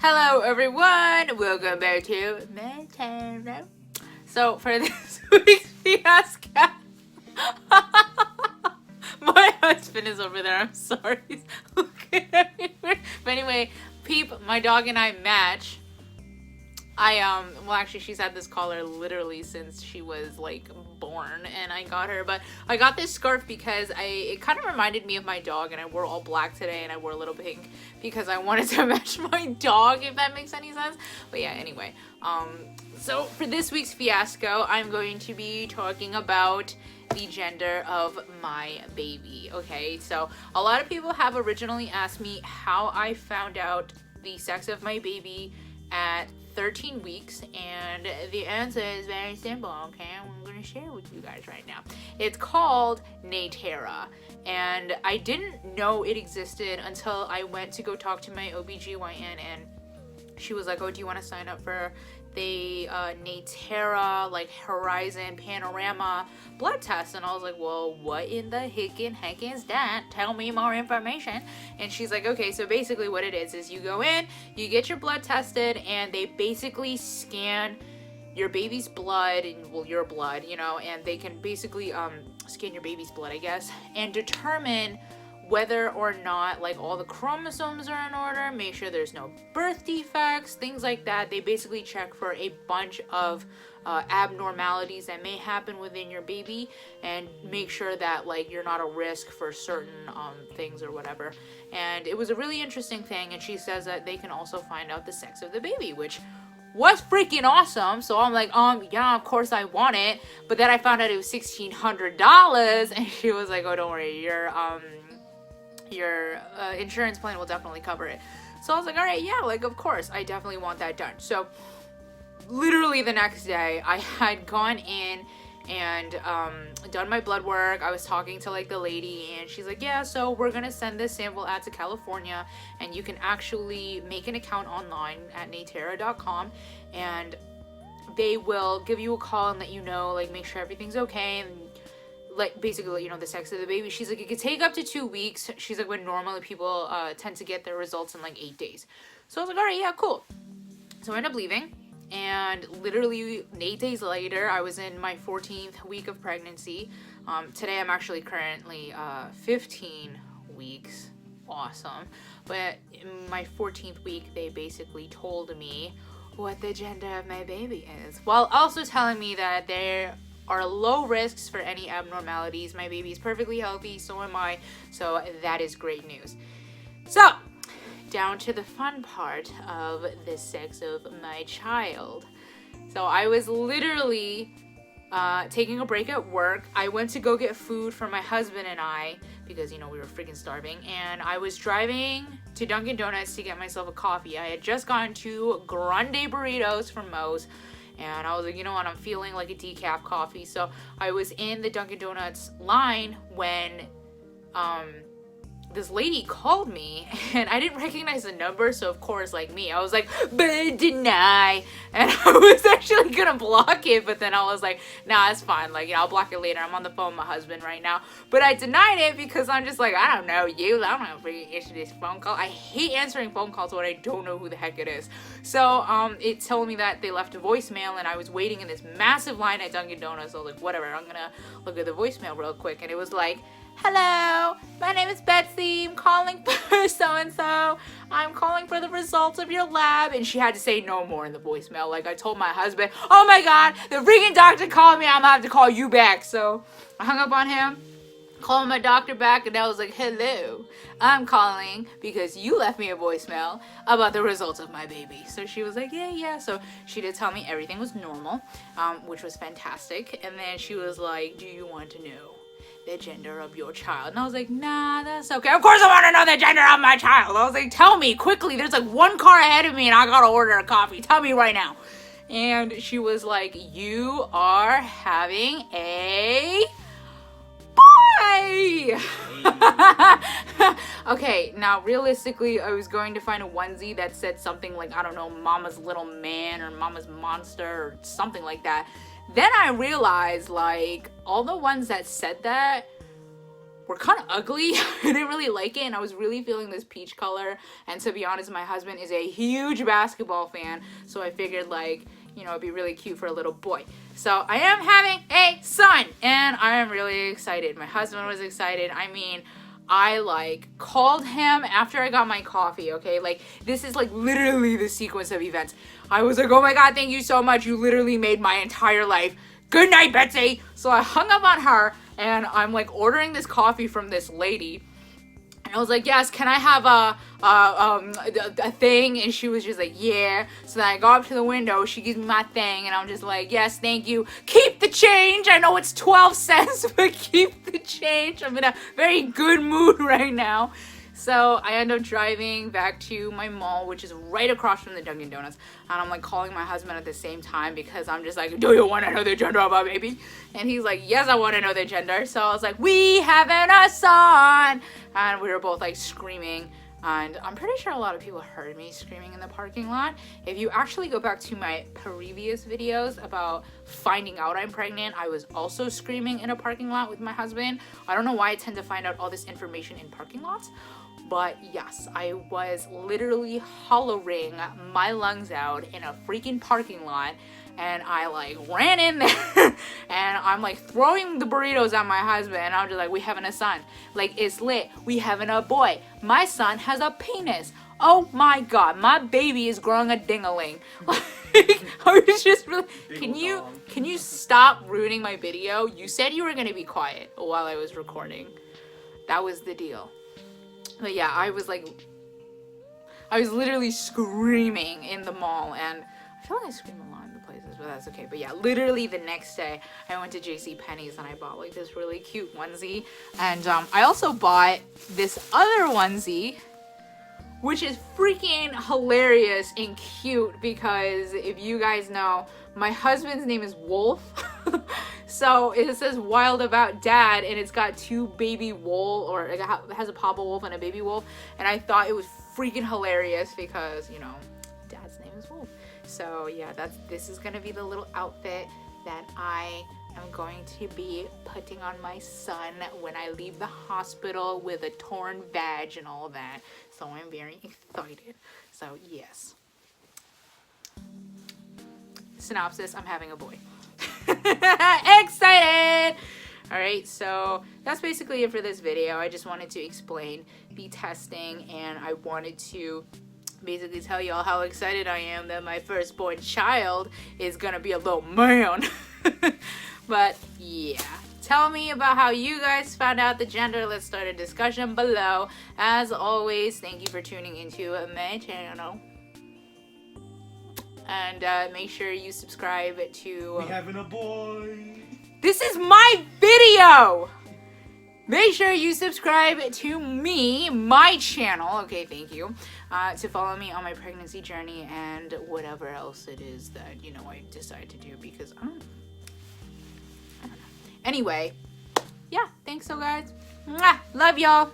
Hello everyone, welcome back to my channel. So for this week's fiasco, my husband is over there, I'm sorry, he's looking at me weird. But anyway, Peep, my dog and I match. Well actually she's had this collar literally since she was like born and I got her, but I got this scarf because it kind of reminded me of my dog, and I wore all black today and I wore a little pink because I wanted to match my dog, if that makes any sense. But yeah, anyway, so for this week's fiasco, I'm going to be talking about the gender of my baby. Okay, so a lot of people have originally asked me how I found out the sex of my baby at 13 weeks, and the answer is very simple, okay? I'm going to share with you guys right now. It's called Natera, and I didn't know it existed until I went to go talk to my OBGYN, and she was like, oh, do you want to sign up for the Natera, like, Horizon Panorama blood test? And I was like, well, what in the heck is that? Tell me more information. And she's like, okay, so basically what it is you go in, you get your blood tested, and they basically scan your baby's blood, and well, your blood, you know, and they can basically scan your baby's blood, I guess, and determine whether or not like all the chromosomes are in order, make sure there's no birth defects, things like that. They basically check for a bunch of abnormalities that may happen within your baby and make sure that like you're not a risk for certain things or whatever. And it was a really interesting thing, and she says that they can also find out the sex of the baby, which was freaking awesome. So I'm like, yeah, of course I want it. But then I found out it was $1,600, and she was like, oh, don't worry, your insurance plan will definitely cover it. So I was like, all right, yeah, like, of course, I definitely want that done. So literally the next day, I had gone in and done my blood work. I was talking to like the lady, and she's like, yeah, so we're gonna send this sample out to California, and you can actually make an account online at natera.com, and they will give you a call and let you know, like, make sure everything's okay, and like basically, you know, the sex of the baby. She's like, it could take up to 2 weeks. She's like, when normally people tend to get their results in like 8 days. So I was like, all right, yeah, cool. So I ended up leaving, and literally 8 days later, I was in my 14th week of pregnancy. Today I'm actually currently 15 weeks. Awesome. But in my 14th week, they basically told me what the gender of my baby is, while also telling me that there are low risks for any abnormalities. My baby is perfectly healthy, so am I, so that is great news. So, down to the fun part of the sex of my child. So I was literally taking a break at work. I went to go get food for my husband and I, because, you know, we were freaking starving, and I was driving to Dunkin' Donuts to get myself a coffee. I had just gone to Grande Burritos from Moe's, and I was like, you know what, I'm feeling like a decaf coffee. So I was in the Dunkin' Donuts line when this lady called me, and I didn't recognize the number, so of course, like me, I was like, but deny, and I was actually gonna block it, but then I was like, nah, it's fine, like, you know, I'll block it later. I'm on the phone with my husband right now. But I denied it because I'm just like, I don't know you, I don't know if we answer this phone call. I hate answering phone calls when I don't know who the heck it is. So it told me that they left a voicemail, and I was waiting in this massive line at Dunkin' Donuts. So I was like, whatever, I'm gonna look at the voicemail real quick, and it was like, hello, my name is Betsy. I'm calling for so-and-so. I'm calling for the results of your lab. And she had to say no more in the voicemail. Like, I told my husband, oh my God, the freaking doctor called me. I'm gonna have to call you back. So I hung up on him, called my doctor back, and I was like, hello, I'm calling because you left me a voicemail about the results of my baby. So she was like, yeah. So she did tell me everything was normal, which was fantastic. And then she was like, do you want to know the gender of your child? And I was like, nah, that's okay. Of course I want to know the gender of my child. I was like, tell me quickly. There's like one car ahead of me and I gotta order a coffee. Tell me right now. And she was like, you are having a boy. Okay, now realistically, I was going to find a onesie that said something like, I don't know, Mama's Little Man or Mama's Monster or something like that. Then I realized, like, all the ones that said that were kind of ugly. I didn't really like it, and I was really feeling this peach color. And to be honest, my husband is a huge basketball fan, so I figured, like, you know, it'd be really cute for a little boy. So I am having a son, and I am really excited. My husband was excited. I mean, I like called him after I got my coffee, okay? Like, this is like literally the sequence of events. I was like, oh my God, thank you so much. You literally made my entire life. Good night, Betsy. So I hung up on her, and I'm like ordering this coffee from this lady. And I was like, yes, can I have a thing? And she was just like, yeah. So then I go up to the window. She gives me my thing, and I'm just like, yes, thank you. Keep the change. I know it's 12 cents, but keep the change. I'm in a very good mood right now. So I end up driving back to my mall, which is right across from the Dunkin' Donuts. And I'm like calling my husband at the same time because I'm just like, do you want to know the gender of our baby? And he's like, yes, I want to know the gender. So I was like, we having a son. And we were both like screaming. And I'm pretty sure a lot of people heard me screaming in the parking lot. If you actually go back to my previous videos about finding out I'm pregnant, I was also screaming in a parking lot with my husband. I don't know why I tend to find out all this information in parking lots. But yes, I was literally hollering my lungs out in a freaking parking lot. And I like ran in there and I'm like throwing the burritos at my husband. And I'm just like, we having a son. Like, it's lit. We having a boy. My son has a penis. Oh my God, my baby is growing a ding-a-ling. Like, I was just really, can you stop ruining my video? You said you were going to be quiet while I was recording. That was the deal. But yeah, I was literally screaming in the mall, and I feel like I scream a lot in the places, but that's okay. But yeah, literally the next day, I went to JCPenney's and I bought like this really cute onesie, and I also bought this other onesie, which is freaking hilarious and cute because if you guys know, my husband's name is Wolf. So it says Wild About Dad, and it's got two baby wolf, or it has a papa wolf and a baby wolf. And I thought it was freaking hilarious because, you know, Dad's name is Wolf. So yeah, this is gonna be the little outfit that I am going to be putting on my son when I leave the hospital with a torn vag and all that. So I'm very excited. So yes. Synopsis, I'm having a boy. Excited! Alright, so that's basically it for this video. I just wanted to explain the testing, and I wanted to basically tell y'all how excited I am that my firstborn child is gonna be a little man. But yeah, tell me about how you guys found out the gender. Let's start a discussion below. As always, thank you for tuning into my channel. And make sure you subscribe to... We having a boy! This is my video! Make sure you subscribe to me, my channel, okay, thank you, to follow me on my pregnancy journey and whatever else it is that, you know, I decide to do because I don't know. Anyway, yeah, thanks so guys. Mwah! Love y'all.